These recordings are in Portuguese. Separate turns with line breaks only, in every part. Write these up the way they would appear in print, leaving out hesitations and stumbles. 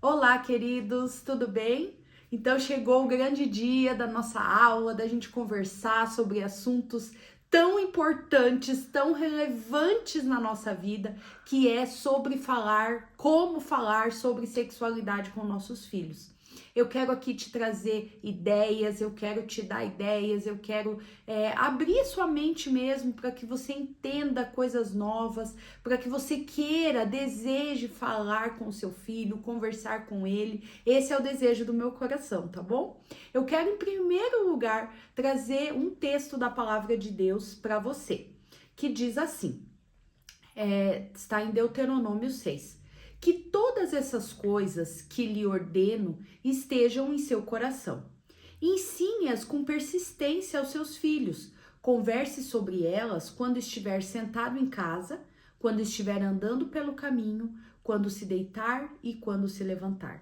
Olá, queridos, tudo bem? Então chegou o grande dia da nossa aula, da gente conversar sobre assuntos tão importantes, tão relevantes na nossa vida, que é sobre como falar sobre sexualidade com nossos filhos. Eu quero aqui te trazer ideias, eu quero te dar ideias, eu quero abrir sua mente mesmo para que você entenda coisas novas, para que você queira, deseje falar com seu filho, conversar com ele. Esse é o desejo do meu coração, tá bom? Eu quero, em primeiro lugar, trazer um texto da palavra de Deus para você, que diz assim, está em Deuteronômio 6. Que todas essas coisas que lhe ordeno estejam em seu coração. Ensine-as com persistência aos seus filhos. Converse sobre elas quando estiver sentado em casa, quando estiver andando pelo caminho, quando se deitar e quando se levantar.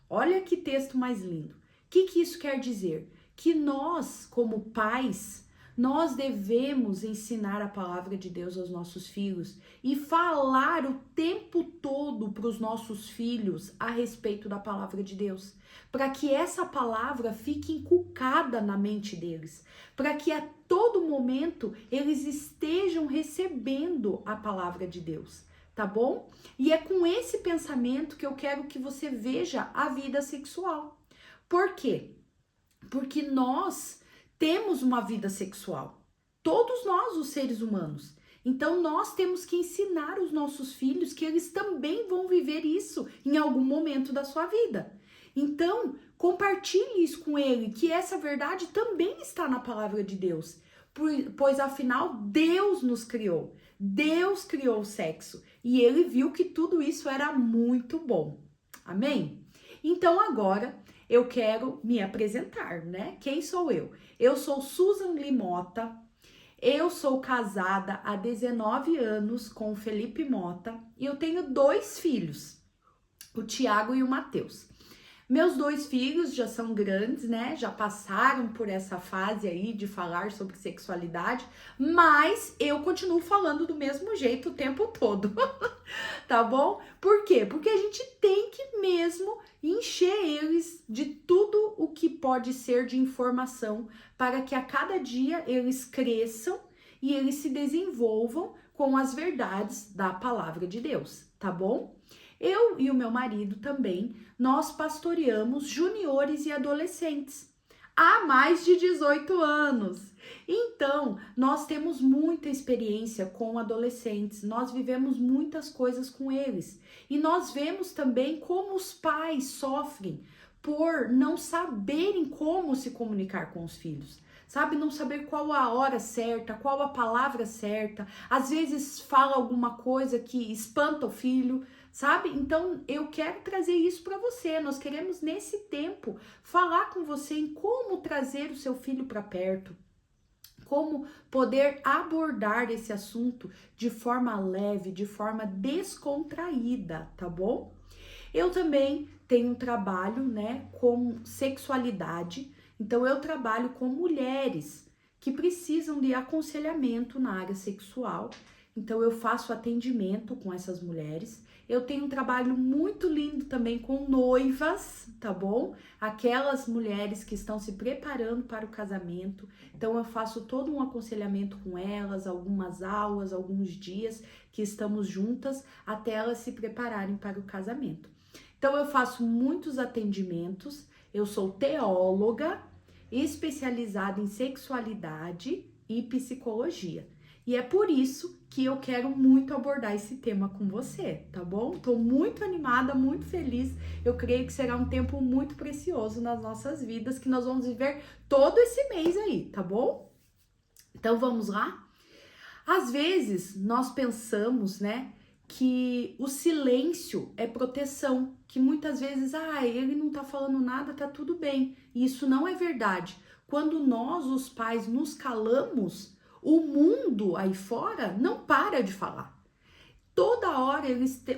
Olha que texto mais lindo. O que isso quer dizer? Que nós, como pais, nós devemos ensinar a palavra de Deus aos nossos filhos e falar o tempo todo para os nossos filhos a respeito da palavra de Deus, para que essa palavra fique inculcada na mente deles, para que a todo momento eles estejam recebendo a palavra de Deus, tá bom? E é com esse pensamento que eu quero que você veja a vida sexual. Por quê? Porque nós temos uma vida sexual. Todos nós, os seres humanos. Então, nós temos que ensinar os nossos filhos que eles também vão viver isso em algum momento da sua vida. Então, compartilhe isso com ele, que essa verdade também está na palavra de Deus. Pois, afinal, Deus nos criou. Deus criou o sexo. E ele viu que tudo isso era muito bom. Amém? Então, agora eu quero me apresentar, né? Quem sou eu? Eu sou Susan Limota, eu sou casada há 19 anos com o Felipe Mota e eu tenho 2 filhos, o Tiago e o Matheus. Meus 2 filhos já são grandes, né? Já passaram por essa fase aí de falar sobre sexualidade, mas eu continuo falando do mesmo jeito o tempo todo, tá bom? Por quê? Porque a gente tem que mesmo encher eles de tudo o que pode ser de informação para que a cada dia eles cresçam e eles se desenvolvam com as verdades da palavra de Deus, tá bom? Eu e o meu marido também, nós pastoreamos juniores e adolescentes há mais de 18 anos. Então, nós temos muita experiência com adolescentes, nós vivemos muitas coisas com eles. E nós vemos também como os pais sofrem por não saberem como se comunicar com os filhos. Sabe, não saber qual a hora certa, qual a palavra certa. Às vezes fala alguma coisa que espanta o filho, sabe? Então eu quero trazer isso para você. Nós queremos nesse tempo falar com você em como trazer o seu filho para perto, como poder abordar esse assunto de forma leve, de forma descontraída, tá bom? Eu também tenho um trabalho, né, com sexualidade. Então eu trabalho com mulheres que precisam de aconselhamento na área sexual. Então eu faço atendimento com essas mulheres. Eu tenho um trabalho muito lindo também com noivas, tá bom? Aquelas mulheres que estão se preparando para o casamento. Então eu faço todo um aconselhamento com elas, algumas aulas, alguns dias que estamos juntas até elas se prepararem para o casamento. Então eu faço muitos atendimentos. Eu sou teóloga, especializada em sexualidade e psicologia. E é por isso que eu quero muito abordar esse tema com você, tá bom? Tô muito animada, muito feliz. Eu creio que será um tempo muito precioso nas nossas vidas, que nós vamos viver todo esse mês aí, tá bom? Então vamos lá? Às vezes nós pensamos, né, que o silêncio é proteção, que muitas vezes, ele não tá falando nada, tá tudo bem. E isso não é verdade. Quando nós, os pais, nos calamos, o mundo aí fora não para de falar. Toda hora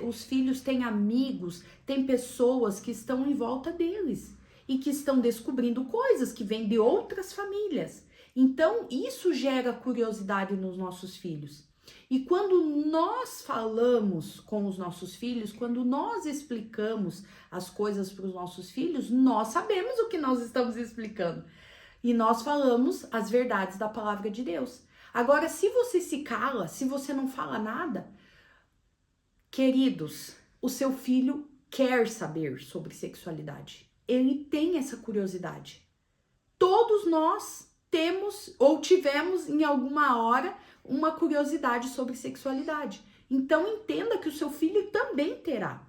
os filhos têm amigos, têm pessoas que estão em volta deles e que estão descobrindo coisas que vêm de outras famílias. Então, isso gera curiosidade nos nossos filhos. E quando nós falamos com os nossos filhos, quando nós explicamos as coisas para os nossos filhos, nós sabemos o que nós estamos explicando. E nós falamos as verdades da palavra de Deus. Agora, se você se cala, se você não fala nada, queridos, o seu filho quer saber sobre sexualidade. Ele tem essa curiosidade. Todos nós temos ou tivemos em alguma hora uma curiosidade sobre sexualidade. Então entenda que o seu filho também terá.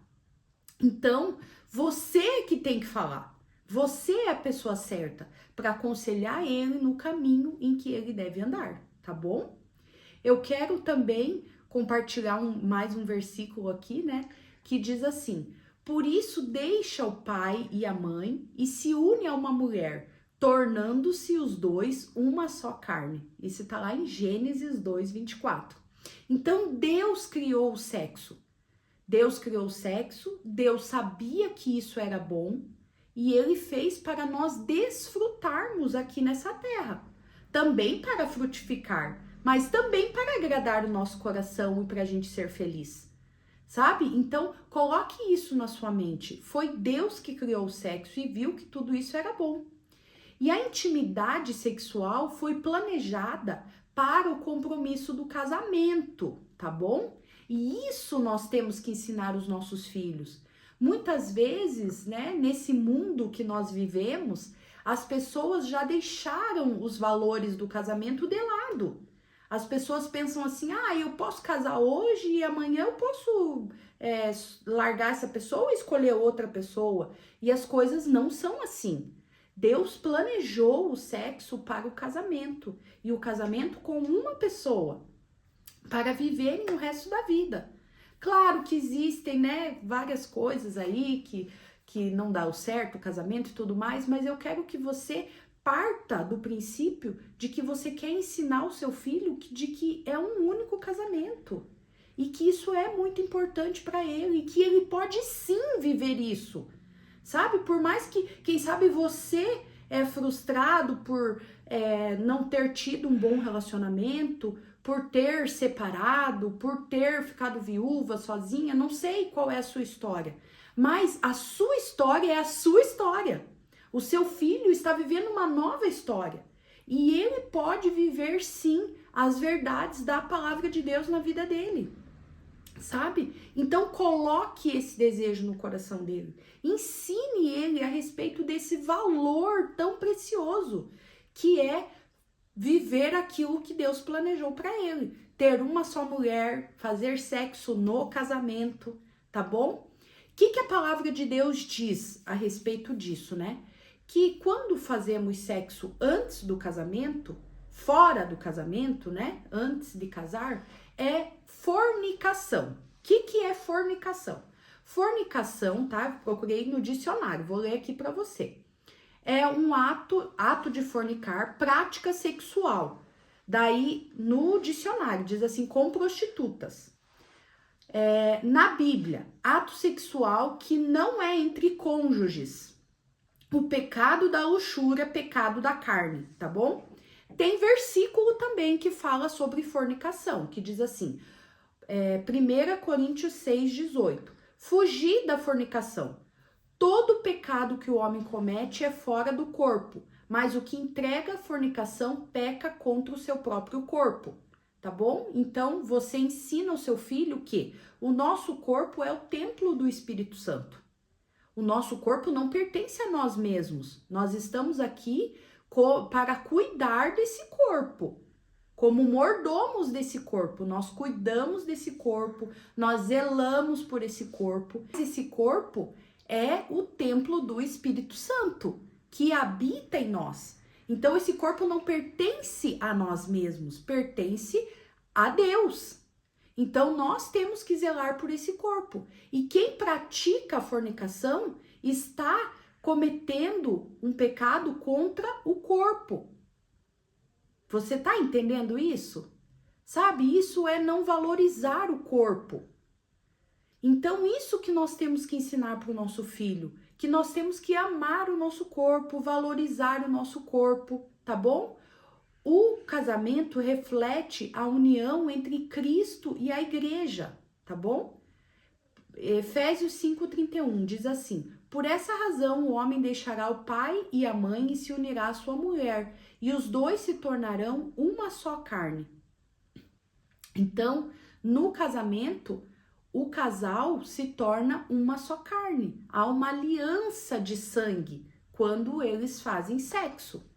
Então, você que tem que falar. Você é a pessoa certa para aconselhar ele no caminho em que ele deve andar, tá bom? Eu quero também compartilhar mais um versículo aqui, né? Que diz assim: por isso deixa o pai e a mãe e se une a uma mulher, tornando-se os dois uma só carne. Isso está lá em Gênesis 2:24. Então Deus criou o sexo. Deus criou o sexo, Deus sabia que isso era bom e ele fez para nós desfrutarmos aqui nessa terra. Também para frutificar, mas também para agradar o nosso coração e para a gente ser feliz. Sabe? Então, coloque isso na sua mente. Foi Deus que criou o sexo e viu que tudo isso era bom. E a intimidade sexual foi planejada para o compromisso do casamento, tá bom? E isso nós temos que ensinar os nossos filhos. Muitas vezes, né, nesse mundo que nós vivemos, as pessoas já deixaram os valores do casamento de lado. As pessoas pensam assim, eu posso casar hoje e amanhã eu posso largar essa pessoa e escolher outra pessoa. E as coisas não são assim. Deus planejou o sexo para o casamento e o casamento com uma pessoa para viverem o resto da vida. Claro que existem, né, várias coisas aí que não dá o certo, o casamento e tudo mais, mas eu quero que você parta do princípio de que você quer ensinar o seu filho de que é um único casamento e que isso é muito importante para ele e que ele pode sim viver isso. Sabe, por mais que, quem sabe, você é frustrado por não ter tido um bom relacionamento, por ter separado, por ter ficado viúva, sozinha, não sei qual é a sua história, mas a sua história é a sua história. O seu filho está vivendo uma nova história e ele pode viver sim as verdades da palavra de Deus na vida dele. Sabe? Então coloque esse desejo no coração dele. Ensine ele a respeito desse valor tão precioso que é viver aquilo que Deus planejou para ele. Ter uma só mulher, fazer sexo no casamento, tá bom? O que a palavra de Deus diz a respeito disso, né? Que quando fazemos sexo antes do casamento, fora do casamento, né? Antes de casar, é fornicação. O que é fornicação? Fornicação, tá? Procurei no dicionário, vou ler aqui para você. É um ato de fornicar, prática sexual. Daí, no dicionário, diz assim, com prostitutas. Na Bíblia, ato sexual que não é entre cônjuges. O pecado da luxúria, pecado da carne, tá bom? Tem versículo também que fala sobre fornicação, que diz assim, 1 Coríntios 6:18. Fugir da fornicação. Todo pecado que o homem comete é fora do corpo, mas o que entrega a fornicação peca contra o seu próprio corpo, tá bom? Então, você ensina ao seu filho que o nosso corpo é o templo do Espírito Santo. O nosso corpo não pertence a nós mesmos. Nós estamos aqui para cuidar desse corpo. Como mordomos desse corpo, nós cuidamos desse corpo, nós zelamos por esse corpo. Esse corpo é o templo do Espírito Santo, que habita em nós. Então, esse corpo não pertence a nós mesmos, pertence a Deus. Então, nós temos que zelar por esse corpo. E quem pratica a fornicação está cometendo um pecado contra o corpo. Você tá entendendo isso? Sabe, isso é não valorizar o corpo. Então, isso que nós temos que ensinar para o nosso filho, que nós temos que amar o nosso corpo, valorizar o nosso corpo, tá bom? O casamento reflete a união entre Cristo e a igreja, tá bom? Efésios 5:31 diz assim: por essa razão o homem deixará o pai e a mãe e se unirá à sua mulher, e os dois se tornarão uma só carne. Então, no casamento, o casal se torna uma só carne. Há uma aliança de sangue quando eles fazem sexo.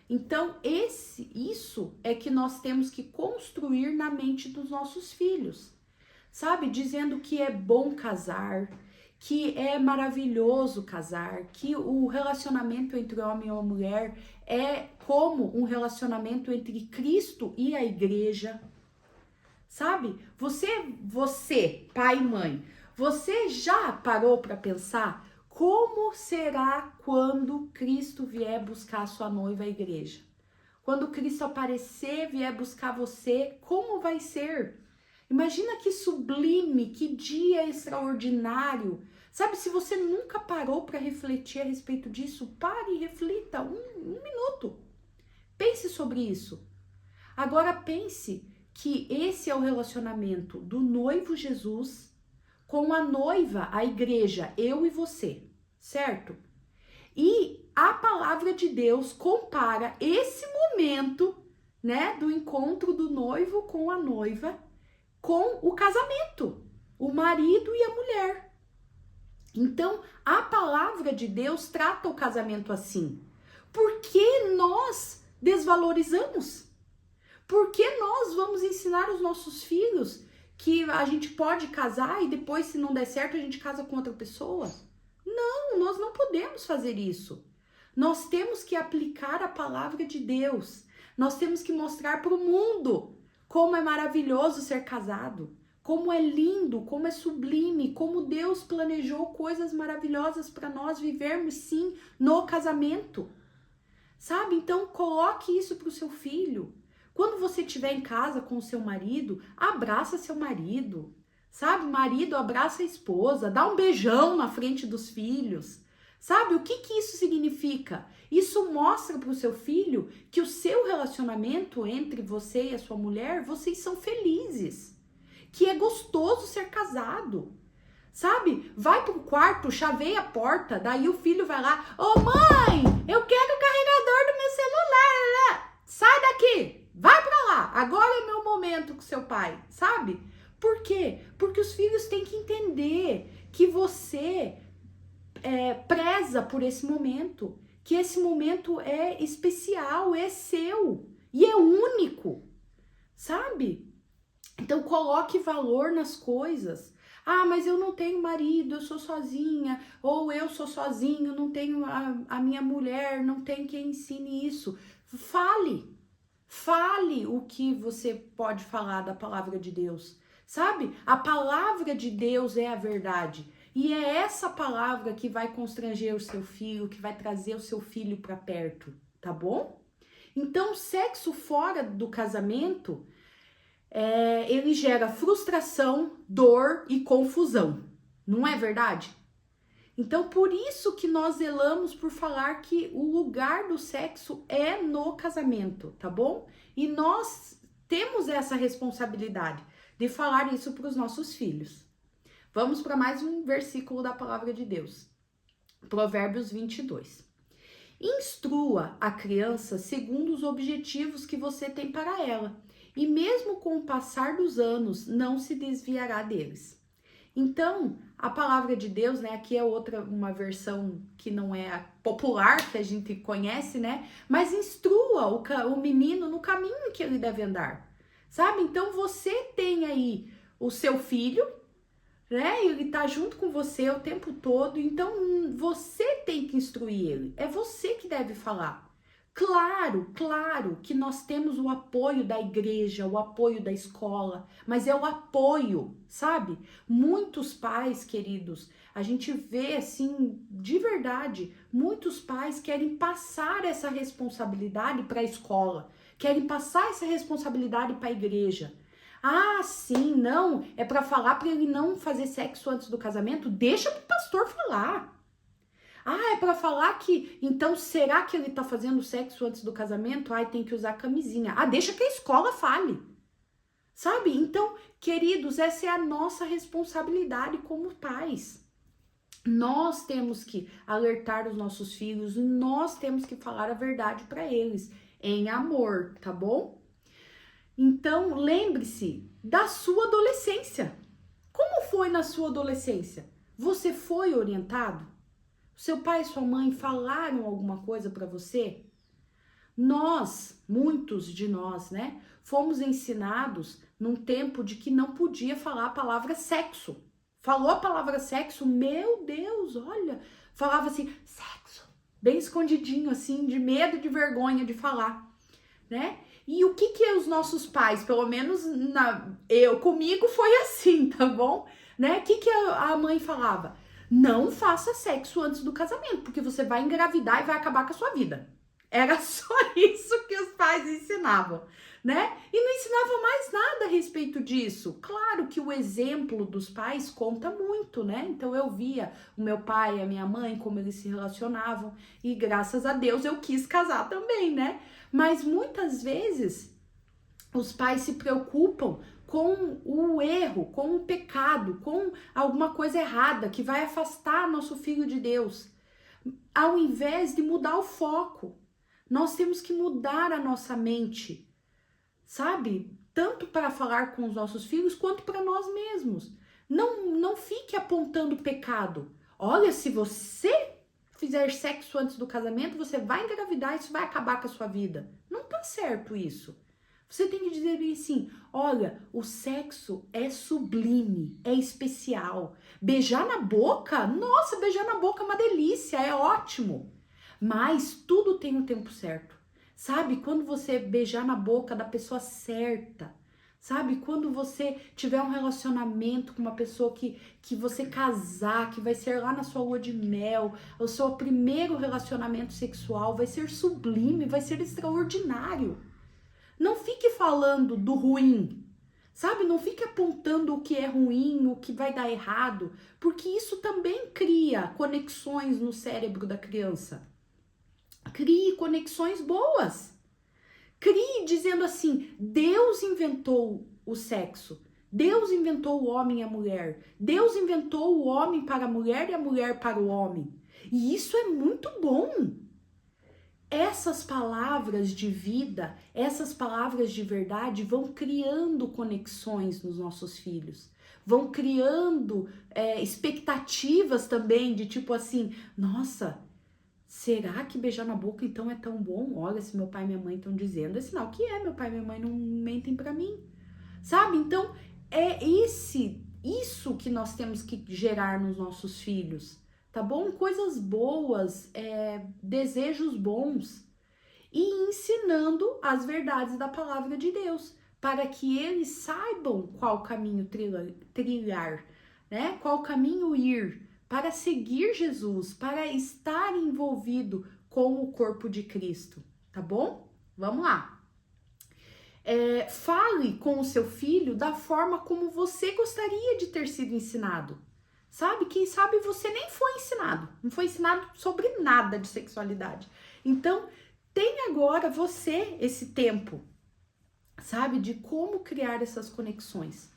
Então, isso é que nós temos que construir na mente dos nossos filhos, sabe? Dizendo que é bom casar, que é maravilhoso casar, que o relacionamento entre homem e mulher é como um relacionamento entre Cristo e a igreja, sabe? Você, pai e mãe, você já parou para pensar como será quando Cristo vier buscar a sua noiva, a igreja? Quando Cristo aparecer, vier buscar você, como vai ser? Imagina que sublime, que dia extraordinário. Sabe, se você nunca parou para refletir a respeito disso, pare e reflita um minuto. Pense sobre isso. Agora pense que esse é o relacionamento do noivo Jesus com a noiva, a igreja, eu e você, certo? E a palavra de Deus compara esse momento, né, do encontro do noivo com a noiva com o casamento, o marido e a mulher. Então, a palavra de Deus trata o casamento assim. Por que nós desvalorizamos? Por que nós vamos ensinar os nossos filhos que a gente pode casar e depois, se não der certo, a gente casa com outra pessoa? Não, nós não podemos fazer isso. Nós temos que aplicar a palavra de Deus. Nós temos que mostrar para o mundo como é maravilhoso ser casado, como é lindo, como é sublime, como Deus planejou coisas maravilhosas para nós vivermos sim no casamento. Sabe? Então coloque isso para o seu filho. Quando você estiver em casa com o seu marido, abraça seu marido. Sabe? Marido abraça a esposa, dá um beijão na frente dos filhos. Sabe? O que isso significa? Isso mostra para o seu filho que o seu relacionamento entre você e a sua mulher, vocês são felizes. Que é gostoso ser casado. Sabe? Vai pro quarto, chaveia a porta, daí o filho vai lá: ô mãe, eu quero o carregador do meu celular. Sai daqui, vai pra lá, agora é meu momento com seu pai, sabe? Por quê? Porque os filhos têm que entender que você preza por esse momento, que esse momento é especial, é seu e é único, sabe? Então coloque valor nas coisas. Ah, mas eu não tenho marido, eu sou sozinha, ou eu sou sozinho, não tenho a minha mulher, não tem quem ensine isso. Fale o que você pode falar da palavra de Deus, sabe? A palavra de Deus é a verdade. E é essa palavra que vai constranger o seu filho, que vai trazer o seu filho para perto, tá bom? Então, sexo fora do casamento, ele gera frustração, dor e confusão, não é verdade? Então, por isso que nós zelamos por falar que o lugar do sexo é no casamento, tá bom? E nós temos essa responsabilidade de falar isso para os nossos filhos. Vamos para mais um versículo da palavra de Deus. Provérbios 22. Instrua a criança segundo os objetivos que você tem para ela, e mesmo com o passar dos anos, não se desviará deles. Então, a palavra de Deus, né, aqui é uma versão que não é a popular, que a gente conhece, né, mas instrua o menino no caminho que ele deve andar, sabe? Então, você tem aí o seu filho, né, ele tá junto com você o tempo todo, então você tem que instruir ele, é você que deve falar. Claro que nós temos o apoio da igreja, o apoio da escola, mas é o apoio, sabe? Muitos pais, queridos, a gente vê assim, de verdade, muitos pais querem passar essa responsabilidade para a escola, querem passar essa responsabilidade para a igreja. Ah, sim, não, é para falar para ele não fazer sexo antes do casamento? Deixa pro pastor falar. Ah, é pra falar que, então, será que ele tá fazendo sexo antes do casamento? Ai, tem que usar camisinha. Ah, deixa que a escola fale. Sabe? Então, queridos, essa é a nossa responsabilidade como pais. Nós temos que alertar os nossos filhos, nós temos que falar a verdade para eles, em amor, tá bom? Então, lembre-se da sua adolescência. Como foi na sua adolescência? Você foi orientado? Seu pai e sua mãe falaram alguma coisa para você? Nós, muitos de nós, né, fomos ensinados num tempo de que não podia falar a palavra sexo. Falou a palavra sexo, meu Deus, olha, falava assim, sexo, bem escondidinho assim, de medo, de vergonha de falar, né? E o que os nossos pais, pelo menos comigo foi assim, tá bom? Né? O que a mãe falava? Não faça sexo antes do casamento, porque você vai engravidar e vai acabar com a sua vida. Era só isso que os pais ensinavam, né? E não ensinavam mais nada a respeito disso. Claro que o exemplo dos pais conta muito, né? Então eu via o meu pai e a minha mãe, como eles se relacionavam, e graças a Deus eu quis casar também, né? Mas muitas vezes os pais se preocupam com o erro, com o pecado, com alguma coisa errada que vai afastar nosso filho de Deus, ao invés de mudar o foco. Nós temos que mudar a nossa mente, sabe? Tanto para falar com os nossos filhos quanto para nós mesmos. Não fique apontando pecado. Olha, se você fizer sexo antes do casamento, você vai engravidar e isso vai acabar com a sua vida. Não tá certo isso. Você tem que dizer bem assim, olha, o sexo é sublime, é especial. Beijar na boca? Nossa, beijar na boca é uma delícia, é ótimo. Mas tudo tem um tempo certo. Sabe? Quando você beijar na boca da pessoa certa. Sabe? Quando você tiver um relacionamento com uma pessoa que você casar, que vai ser lá na sua lua de mel, o seu primeiro relacionamento sexual vai ser sublime, vai ser extraordinário. Não fique falando do ruim, sabe? Não fique apontando o que é ruim, o que vai dar errado, porque isso também cria conexões no cérebro da criança. Crie conexões boas. Crie dizendo assim, Deus inventou o sexo. Deus inventou o homem e a mulher. Deus inventou o homem para a mulher e a mulher para o homem. E isso é muito bom. Essas palavras de vida, essas palavras de verdade vão criando conexões nos nossos filhos. Vão criando expectativas também de tipo assim, nossa, será que beijar na boca então é tão bom? Olha, se meu pai e minha mãe estão dizendo, é sinal que meu pai e minha mãe não mentem para mim. Sabe? Então, é isso que nós temos que gerar nos nossos filhos, tá bom? Coisas boas, desejos bons e ensinando as verdades da palavra de Deus, para que eles saibam qual caminho trilhar, né? Qual caminho ir, para seguir Jesus, para estar envolvido com o corpo de Cristo, tá bom? Vamos lá. Fale com o seu filho da forma como você gostaria de ter sido ensinado. Sabe? Quem sabe você nem foi ensinado. Não foi ensinado sobre nada de sexualidade. Então, tem agora você esse tempo, sabe? De como criar essas conexões.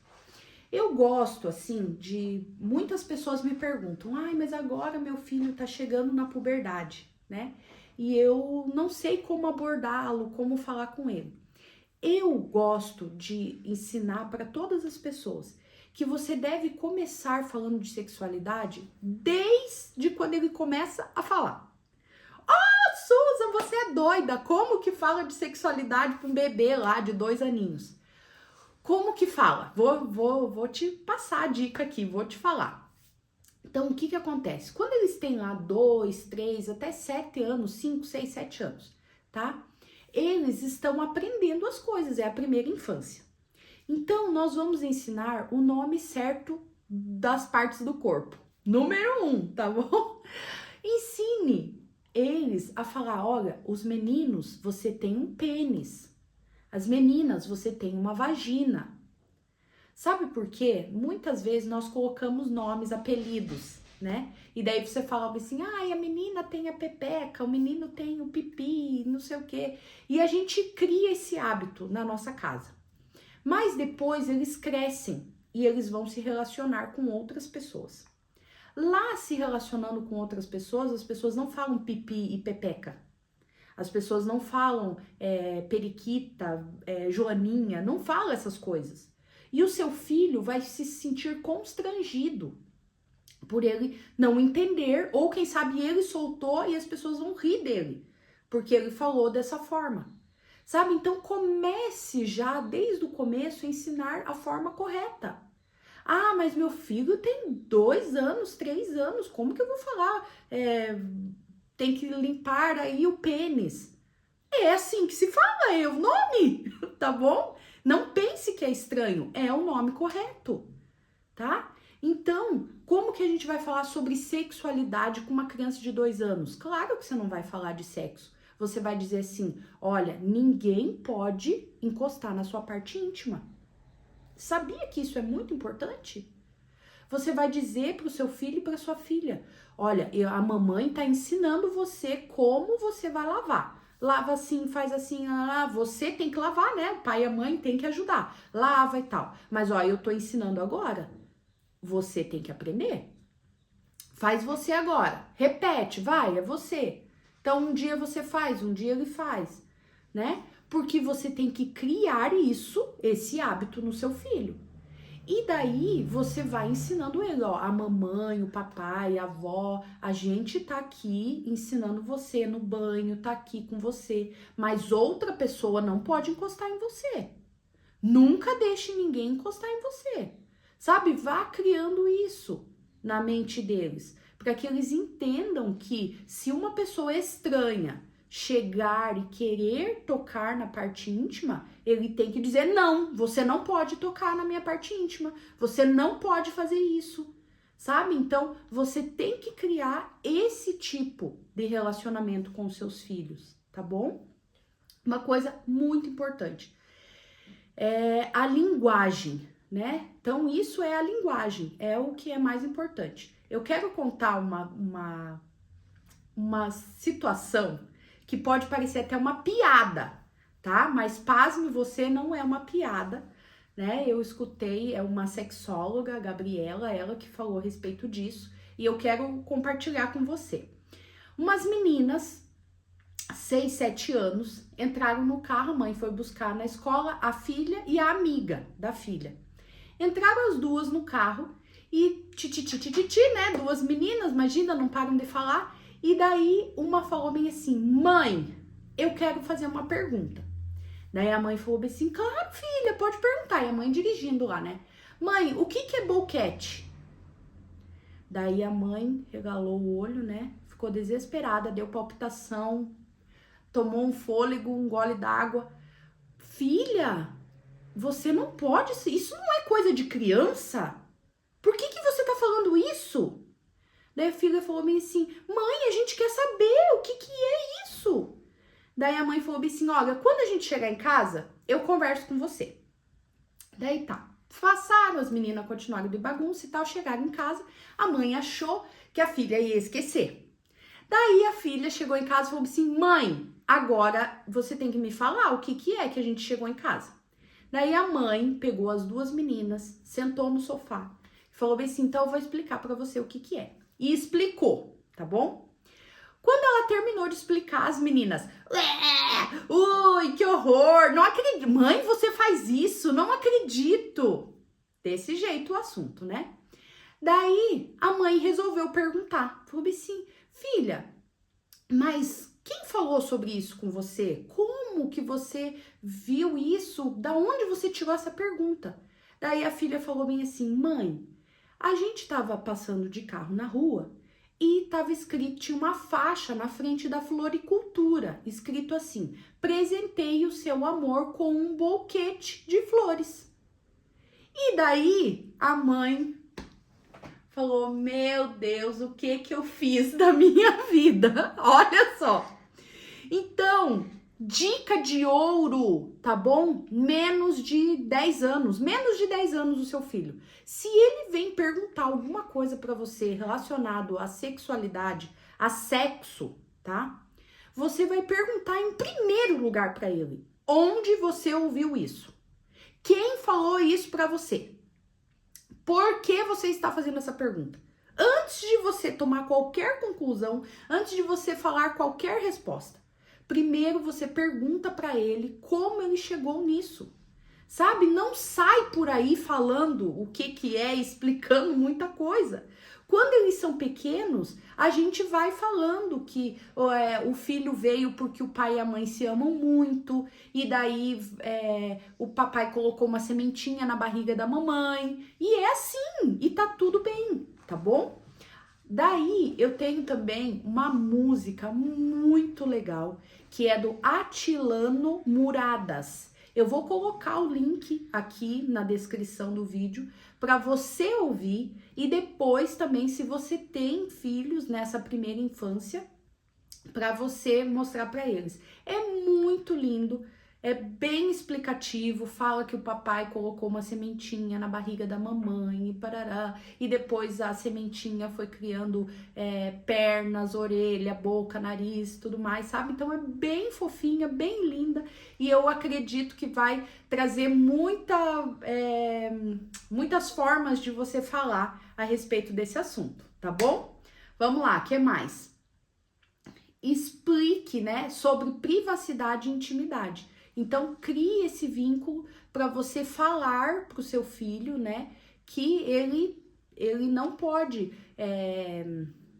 Eu gosto, assim, de... Muitas pessoas me perguntam, ai, mas agora meu filho tá chegando na puberdade, né? E eu não sei como abordá-lo, como falar com ele. Eu gosto de ensinar para todas as pessoas que você deve começar falando de sexualidade desde quando ele começa a falar. Oh, Susan, você é doida! Como que fala de sexualidade para um bebê lá de 2 aninhos? Como que fala? Vou te passar a dica aqui, vou te falar. Então, o que acontece? Quando eles têm lá 2, 3, até 7 anos, 5, 6, 7 anos, tá? Eles estão aprendendo as coisas, é a primeira infância. Então, nós vamos ensinar o nome certo das partes do corpo. Número 1, tá bom? Ensine eles a falar, olha, os meninos, você tem um pênis. As meninas, você tem uma vagina. Sabe por quê? Muitas vezes nós colocamos nomes, apelidos, né? E daí você fala assim, ai, a menina tem a pepeca, o menino tem o pipi, não sei o quê. E a gente cria esse hábito na nossa casa. Mas depois eles crescem e eles vão se relacionar com outras pessoas. Lá, se relacionando com outras pessoas, as pessoas não falam pipi e pepeca. As pessoas não falam periquita, joaninha, não falam essas coisas. E o seu filho vai se sentir constrangido por ele não entender, ou quem sabe ele soltou e as pessoas vão rir dele, porque ele falou dessa forma. Sabe? Então comece já desde o começo a ensinar a forma correta. Ah, mas meu filho tem 2 anos, 3 anos, como que eu vou falar? Tem que limpar aí o pênis. É assim que se fala, é o nome, tá bom? Não pense que é estranho, é o nome correto, tá? Então, como que a gente vai falar sobre sexualidade com uma criança de 2 anos? Claro que você não vai falar de sexo. Você vai dizer assim, olha, ninguém pode encostar na sua parte íntima. Sabia que isso é muito importante? Você vai dizer para o seu filho e para sua filha, olha, a mamãe está ensinando você como você vai lavar. Lava assim, faz assim, você tem que lavar, né? O pai e a mãe tem que ajudar. Lava e tal. Mas, ó, eu tô ensinando agora. Você tem que aprender. Faz você agora. Repete, vai, é você. Então, um dia você faz, um dia ele faz, né? Porque você tem que criar esse hábito no seu filho. E daí você vai ensinando ele, ó, a mamãe, o papai, a avó, a gente tá aqui ensinando você no banho, tá aqui com você, mas outra pessoa não pode encostar em você. Nunca deixe ninguém encostar em você. Sabe? Vá criando isso na mente deles, para que eles entendam que se uma pessoa estranha chegar e querer tocar na parte íntima, ele tem que dizer não, você não pode tocar na minha parte íntima, você não pode fazer isso, sabe? Então, você tem que criar esse tipo de relacionamento com os seus filhos, tá bom? Uma coisa muito importante é a linguagem, né? Então, isso é a linguagem, é o que é mais importante. Eu quero contar uma situação que pode parecer até uma piada, tá? Mas pasme você, não é uma piada, né? Eu escutei, é uma sexóloga, a Gabriela, ela que falou a respeito disso, e eu quero compartilhar com você. Umas meninas, 6, 7 anos, entraram no carro, a mãe foi buscar na escola a filha e a amiga da filha. Entraram as duas no carro e né? 2 meninas, imagina, não param de falar. E daí uma falou bem assim, mãe, eu quero fazer uma pergunta. Daí a mãe falou bem assim, claro, filha, pode perguntar. E a mãe dirigindo lá, né? Mãe, o que é boquete? Daí a mãe regalou o olho, né? Ficou desesperada, deu palpitação, tomou um fôlego, um gole d'água. Filha, você não pode, isso não é coisa de criança. Por que você tá falando isso? Daí a filha falou bem assim, mãe, a gente quer saber o que é isso. Daí a mãe falou bem assim, olha, quando a gente chegar em casa, eu converso com você. Daí tá, passaram, as meninas continuaram de bagunça e tal, chegaram em casa, a mãe achou que a filha ia esquecer. Daí a filha chegou em casa e falou assim, mãe, agora você tem que me falar o que é que a gente chegou em casa. Daí a mãe pegou as 2 meninas, sentou no sofá, falou bem assim, então eu vou explicar pra você o que é. E explicou, tá bom? Quando ela terminou de explicar, as meninas, ui, que horror, não acredito, mãe, você faz isso, não acredito. Desse jeito o assunto, né? Daí a mãe resolveu perguntar, falou assim, filha, mas quem falou sobre isso com você? Como que você viu isso? Da onde você tirou essa pergunta? Daí a filha falou bem assim, mãe, a gente tava passando de carro na rua e tava escrito, tinha uma faixa na frente da floricultura, escrito assim, presenteie o seu amor com um buquete de flores. E daí a mãe falou, meu Deus, o que eu fiz da minha vida? Olha só. Então, Dica de ouro, tá bom? Menos de 10 anos, menos de 10 anos o seu filho. Se ele vem perguntar alguma coisa pra você relacionado à sexualidade, a sexo, tá? Você vai perguntar em primeiro lugar pra ele: onde você ouviu isso? Quem falou isso pra você? Por que você está fazendo essa pergunta? Antes de você tomar qualquer conclusão, antes de você falar qualquer resposta, primeiro você pergunta para ele como ele chegou nisso. Sabe? Não sai por aí falando o que é, explicando muita coisa. Quando eles são pequenos, a gente vai falando que o filho veio porque o pai e a mãe se amam muito, e daí o papai colocou uma sementinha na barriga da mamãe, e é assim, e tá tudo bem, tá bom? Daí eu tenho também uma música muito legal, que é do Atilano Muradas. Eu vou colocar o link aqui na descrição do vídeo para você ouvir, e depois também, se você tem filhos nessa primeira infância, para você mostrar para eles. É muito lindo, é bem explicativo, fala que o papai colocou uma sementinha na barriga da mamãe e parará, e depois a sementinha foi criando pernas, orelha, boca, nariz, tudo mais, sabe? Então é bem fofinha, bem linda, e eu acredito que vai trazer muitas formas de você falar a respeito desse assunto, tá bom? Vamos lá, o que mais? Explique, né, sobre privacidade e intimidade. Então, crie esse vínculo para você falar para o seu filho, né, que ele não pode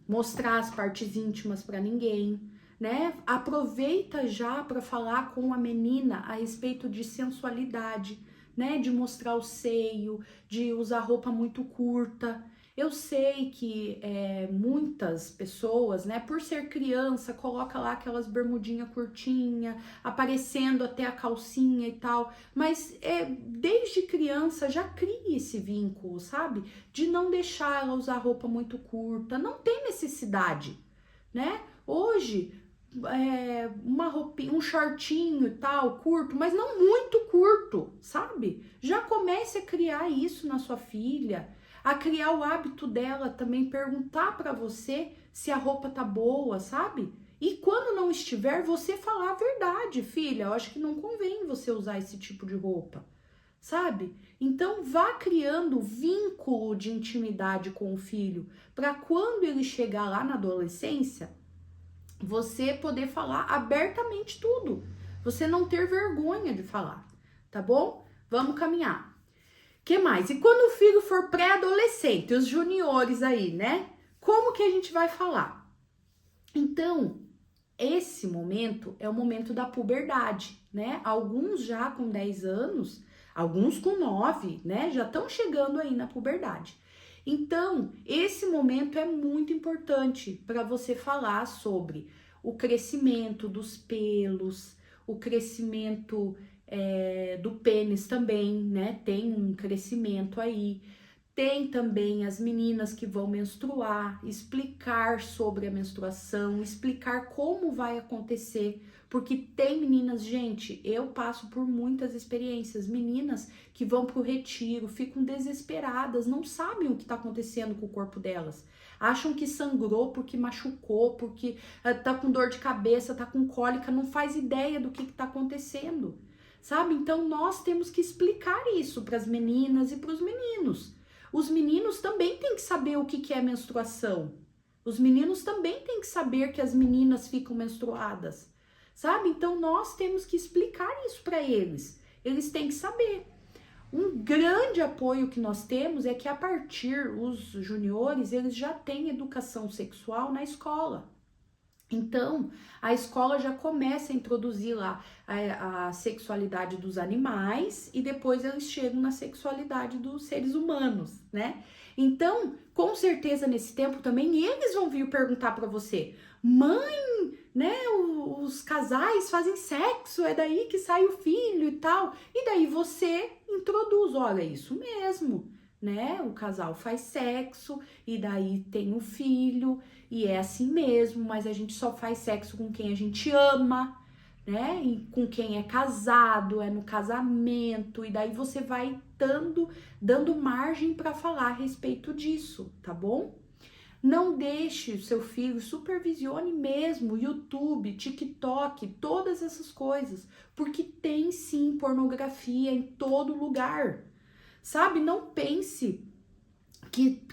mostrar as partes íntimas para ninguém, né? Aproveita já para falar com a menina a respeito de sensualidade, né, de mostrar o seio, de usar roupa muito curta. Eu sei que muitas pessoas, né, por ser criança, coloca lá aquelas bermudinha curtinha, aparecendo até a calcinha e tal, mas desde criança já cria esse vínculo, sabe? De não deixar ela usar roupa muito curta, não tem necessidade, né? Hoje, uma roupinha, um shortinho e tal, curto, mas não muito curto, sabe? Já comece a criar isso na sua filha, a criar o hábito dela também perguntar para você se a roupa tá boa, sabe? E quando não estiver, você falar a verdade, filha, eu acho que não convém você usar esse tipo de roupa, sabe? Então vá criando vínculo de intimidade com o filho, para quando ele chegar lá na adolescência, você poder falar abertamente tudo, você não ter vergonha de falar, tá bom? Vamos caminhar. Que mais? E quando o filho for pré-adolescente, os juniores aí, né? Como que a gente vai falar? Então, esse momento é o momento da puberdade, né? Alguns já com 10 anos, alguns com 9, né? Já estão chegando aí na puberdade. Então, esse momento é muito importante para você falar sobre o crescimento dos pelos, o crescimento do pênis também, né? Tem um crescimento aí. Tem também as meninas que vão menstruar, explicar sobre a menstruação, explicar como vai acontecer, porque tem meninas, gente, eu passo por muitas experiências, meninas que vão pro retiro, ficam desesperadas, não sabem o que tá acontecendo com o corpo delas. Acham que sangrou porque machucou, porque tá com dor de cabeça, tá com cólica, não faz ideia do que tá acontecendo, sabe? Então nós temos que explicar isso para as meninas e para os meninos. Os meninos também têm que saber o que é menstruação. Os meninos também têm que saber que as meninas ficam menstruadas, sabe? Então nós temos que explicar isso para eles. Eles têm que saber. Um grande apoio que nós temos é que a partir os juniores, eles já têm educação sexual na escola. Então, a escola já começa a introduzir lá a sexualidade dos animais e depois eles chegam na sexualidade dos seres humanos, né? Então, com certeza nesse tempo também eles vão vir perguntar para você: mãe, né, os casais fazem sexo, é daí que sai o filho e tal. E daí você introduz, olha, isso mesmo, né? O casal faz sexo e daí tem o filho. E é assim mesmo, mas a gente só faz sexo com quem a gente ama, né? E com quem é casado, é no casamento, e daí você vai dando margem para falar a respeito disso, tá bom? Não deixe o seu filho, supervisione mesmo YouTube, TikTok, todas essas coisas, porque tem sim pornografia em todo lugar, sabe? Não pense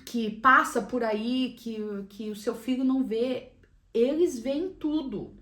que passa por aí, que o seu filho não vê, eles veem tudo,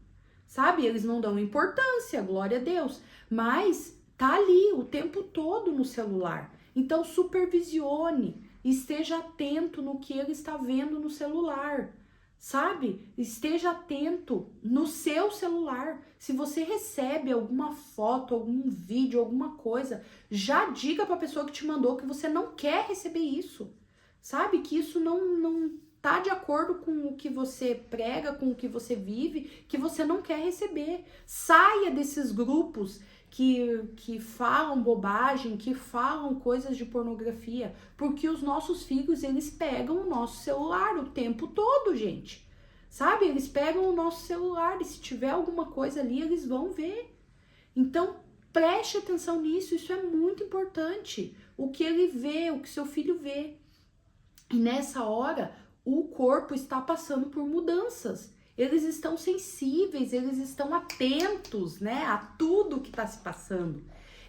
sabe? Eles não dão importância, glória a Deus, mas tá ali o tempo todo no celular. Então supervisione, esteja atento no que ele está vendo no celular, sabe? Esteja atento no seu celular. Se você recebe alguma foto, algum vídeo, alguma coisa, já diga para a pessoa que te mandou que você não quer receber isso, sabe? Que isso não tá de acordo com o que você prega, com o que você vive, que você não quer receber. Saia desses grupos que falam bobagem, que falam coisas de pornografia, porque os nossos filhos, eles pegam o nosso celular o tempo todo, gente. Sabe? Eles pegam o nosso celular e se tiver alguma coisa ali, eles vão ver. Então, preste atenção nisso, isso é muito importante. O que ele vê, o que seu filho vê. E nessa hora, o corpo está passando por mudanças. Eles estão sensíveis, eles estão atentos, né, a tudo que está se passando.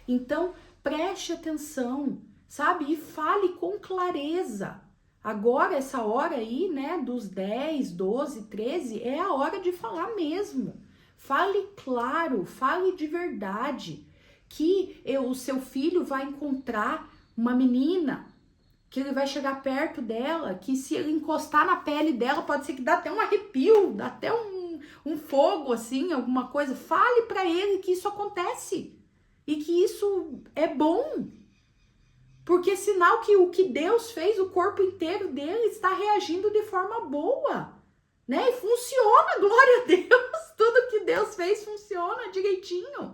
Então, preste atenção, sabe? E fale com clareza. Agora, essa hora aí, né, dos 10, 12, 13, é a hora de falar mesmo. Fale claro, fale de verdade. Que o seu filho vai encontrar uma menina, que ele vai chegar perto dela, que se ele encostar na pele dela, pode ser que dá até um arrepio, dá até um fogo, assim, alguma coisa. Fale para ele que isso acontece e que isso é bom, porque é sinal que o que Deus fez, o corpo inteiro dele está reagindo de forma boa, né? E funciona, glória a Deus, tudo que Deus fez funciona direitinho,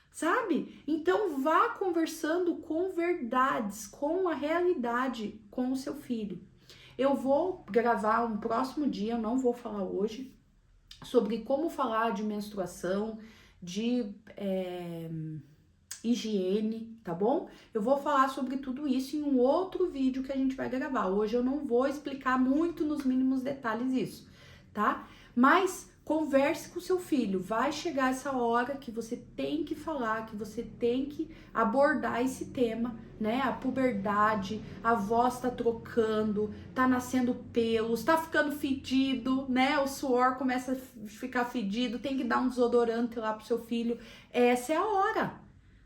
sabe? Então vá conversando com verdades, com a realidade com o seu filho. Eu vou gravar um próximo dia, eu não vou falar hoje, sobre como falar de menstruação, de higiene, tá bom? Eu vou falar sobre tudo isso em um outro vídeo que a gente vai gravar. Hoje eu não vou explicar muito nos mínimos detalhes isso, tá? Mas converse com seu filho, vai chegar essa hora que você tem que falar, que você tem que abordar esse tema, né? A puberdade, a voz tá trocando, tá nascendo pelos, tá ficando fedido, né? O suor começa a ficar fedido, tem que dar um desodorante lá pro seu filho. Essa é a hora,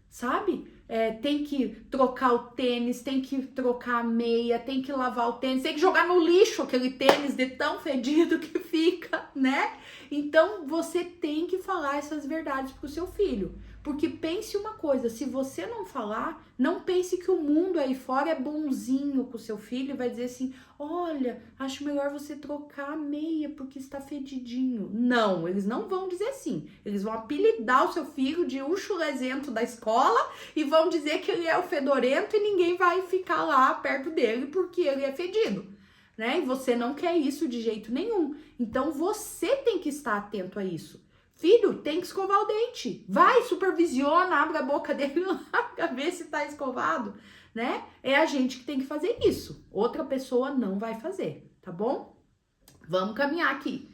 sabe? Tem que trocar o tênis, tem que trocar a meia, tem que lavar o tênis, tem que jogar no lixo aquele tênis de tão fedido que fica, né? Então você tem que falar essas verdades pro seu filho. Porque pense uma coisa, se você não falar, não pense que o mundo aí fora é bonzinho com o seu filho e vai dizer assim, olha, acho melhor você trocar a meia porque está fedidinho. Não, eles não vão dizer assim. Eles vão apelidar o seu filho de um chulezento da escola e vão dizer que ele é o fedorento e ninguém vai ficar lá perto dele porque ele é fedido, né? E você não quer isso de jeito nenhum. Então você tem que estar atento a isso. Filho, tem que escovar o dente. Vai, supervisiona, abre a boca dele lá pra ver se tá escovado, né? É a gente que tem que fazer isso. Outra pessoa não vai fazer, tá bom? Vamos caminhar aqui.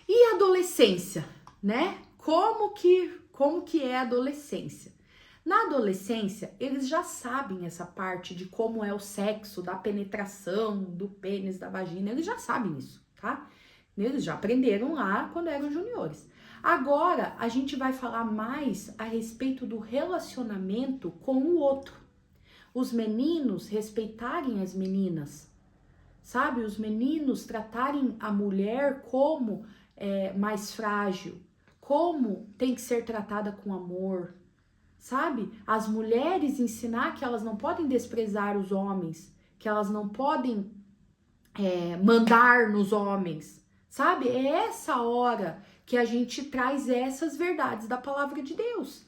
E a adolescência, né? Como que é a adolescência? Na adolescência, eles já sabem essa parte de como é o sexo, da penetração, do pênis, da vagina. Eles já sabem isso, tá? Eles já aprenderam lá quando eram juniores. Agora, a gente vai falar mais a respeito do relacionamento com o outro. Os meninos respeitarem as meninas, sabe? Os meninos tratarem a mulher como mais frágil, como tem que ser tratada com amor, sabe? As mulheres ensinar que elas não podem desprezar os homens, que elas não podem mandar nos homens, sabe? É essa hora que a gente traz essas verdades da palavra de Deus.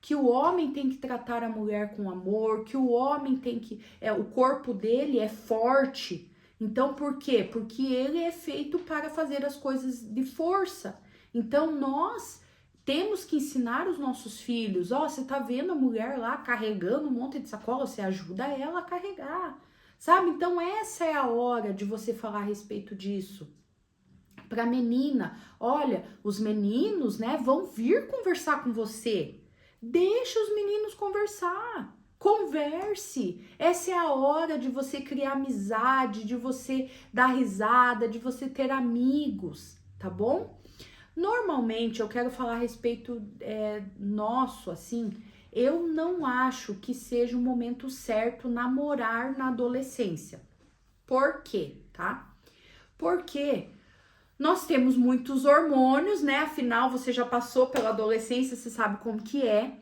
Que o homem tem que tratar a mulher com amor, que o homem tem que... o corpo dele é forte. Então, por quê? Porque ele é feito para fazer as coisas de força. Então, nós Temos que ensinar os nossos filhos, você tá vendo a mulher lá carregando um monte de sacola, você ajuda ela a carregar, sabe? Então essa é a hora de você falar a respeito disso. Pra menina, olha, os meninos, né, vão vir conversar com você. Deixa os meninos conversar. Converse. Essa é a hora de você criar amizade, de você dar risada, de você ter amigos, tá bom? Normalmente, eu quero falar a respeito nosso, assim, eu não acho que seja o momento certo namorar na adolescência. Por quê, tá? Porque nós temos muitos hormônios, né? Afinal, você já passou pela adolescência, você sabe como que é.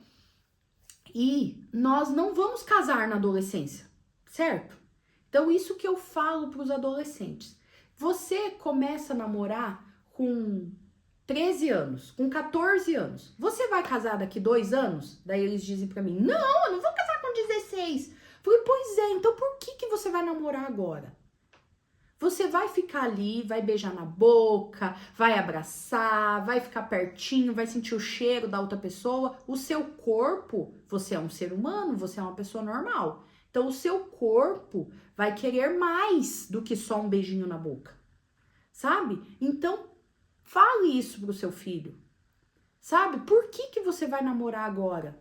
E nós não vamos casar na adolescência, certo? Então, isso que eu falo para os adolescentes. Você começa a namorar com 13 anos, com 14 anos. Você vai casar daqui 2 anos? Daí eles dizem pra mim, não, eu não vou casar com 16. Falei, pois é, então por que você vai namorar agora? Você vai ficar ali, vai beijar na boca, vai abraçar, vai ficar pertinho, vai sentir o cheiro da outra pessoa. O seu corpo, você é um ser humano, você é uma pessoa normal. Então o seu corpo vai querer mais do que só um beijinho na boca, sabe? Então fale isso pro seu filho, sabe? Por que você vai namorar agora?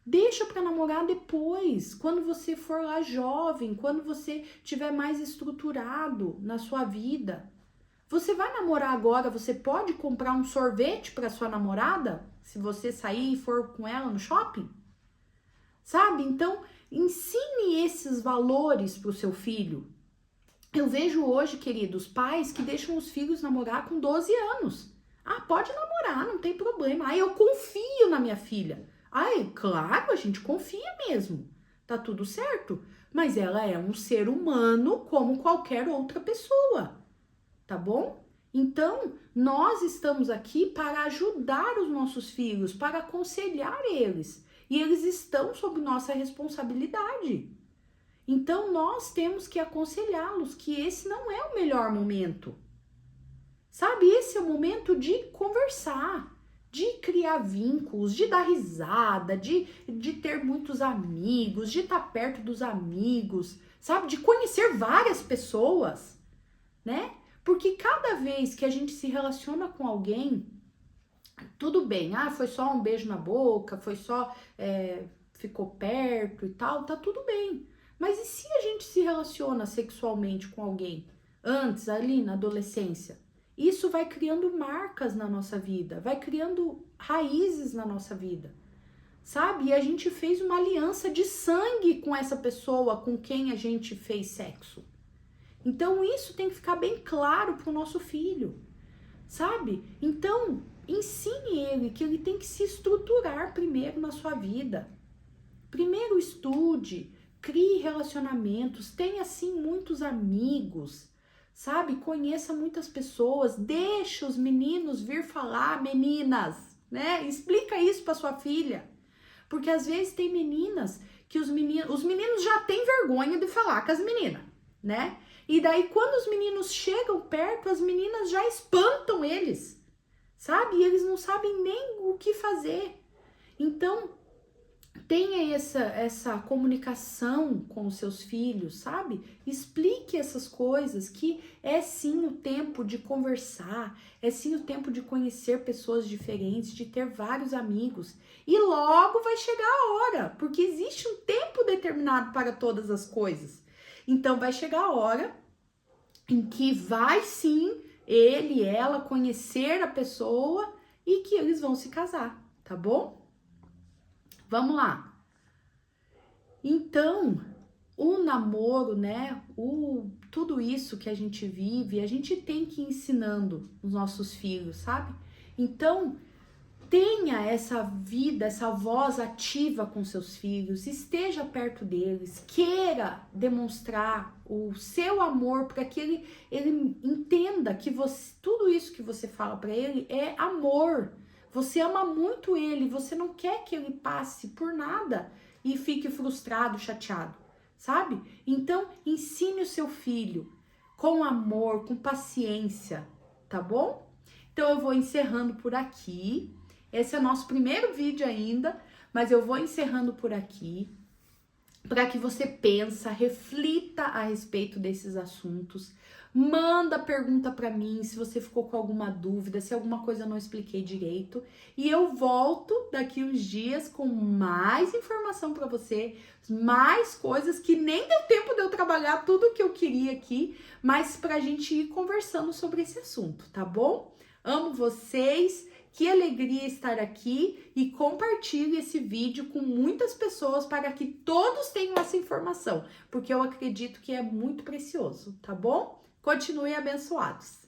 Deixa para namorar depois, quando você for lá jovem, quando você tiver mais estruturado na sua vida. Você vai namorar agora, você pode comprar um sorvete para sua namorada, se você sair e for com ela no shopping? Sabe? Então, ensine esses valores pro seu filho. Eu vejo hoje, queridos, pais que deixam os filhos namorar com 12 anos. Ah, pode namorar, não tem problema. Ah, eu confio na minha filha. Ai, claro, a gente confia mesmo. Tá tudo certo. Mas ela é um ser humano como qualquer outra pessoa. Tá bom? Então, nós estamos aqui para ajudar os nossos filhos, para aconselhar eles. E eles estão sob nossa responsabilidade. Então, nós temos que aconselhá-los que esse não é o melhor momento. Sabe, esse é o momento de conversar, de criar vínculos, de dar risada, de ter muitos amigos, de estar perto dos amigos, sabe? De conhecer várias pessoas, né? Porque cada vez que a gente se relaciona com alguém, tudo bem, foi só um beijo na boca, foi só, ficou perto e tal, tá tudo bem. Mas e se a gente se relaciona sexualmente com alguém antes, ali na adolescência? Isso vai criando marcas na nossa vida, vai criando raízes na nossa vida, sabe? E a gente fez uma aliança de sangue com essa pessoa com quem a gente fez sexo. Então isso tem que ficar bem claro pro nosso filho, sabe? Então ensine ele que ele tem que se estruturar primeiro na sua vida. Primeiro estude, crie relacionamentos, tenha assim muitos amigos, sabe? Conheça muitas pessoas, deixa os meninos vir falar, meninas, né? Explica isso para sua filha. Porque às vezes tem meninas que os meninos já têm vergonha de falar com as meninas, né? E daí quando os meninos chegam perto, as meninas já espantam eles, sabe? E eles não sabem nem o que fazer. Então, tenha essa comunicação com os seus filhos, sabe? Explique essas coisas, que é sim o tempo de conversar, é sim o tempo de conhecer pessoas diferentes, de ter vários amigos. E logo vai chegar a hora, porque existe um tempo determinado para todas as coisas. Então vai chegar a hora em que vai sim ele e ela conhecer a pessoa e que eles vão se casar, tá bom? Vamos lá. Então, o namoro, né, tudo isso que a gente vive, a gente tem que ir ensinando os nossos filhos, sabe? Então, tenha essa vida, essa voz ativa com seus filhos, esteja perto deles, queira demonstrar o seu amor para que ele entenda que tudo isso que você fala para ele é amor. Você ama muito ele, você não quer que ele passe por nada e fique frustrado, chateado, sabe? Então, ensine o seu filho com amor, com paciência, tá bom? Então, eu vou encerrando por aqui. Esse é nosso primeiro vídeo ainda, mas eu vou encerrando por aqui, para que você pensa, reflita a respeito desses assuntos. Manda pergunta para mim se você ficou com alguma dúvida, se alguma coisa eu não expliquei direito. E eu volto daqui uns dias com mais informação para você, mais coisas que nem deu tempo de eu trabalhar tudo que eu queria aqui, mas pra gente ir conversando sobre esse assunto, tá bom? Amo vocês. Que alegria estar aqui e compartilhe esse vídeo com muitas pessoas para que todos tenham essa informação, porque eu acredito que é muito precioso, tá bom? Continuem abençoados.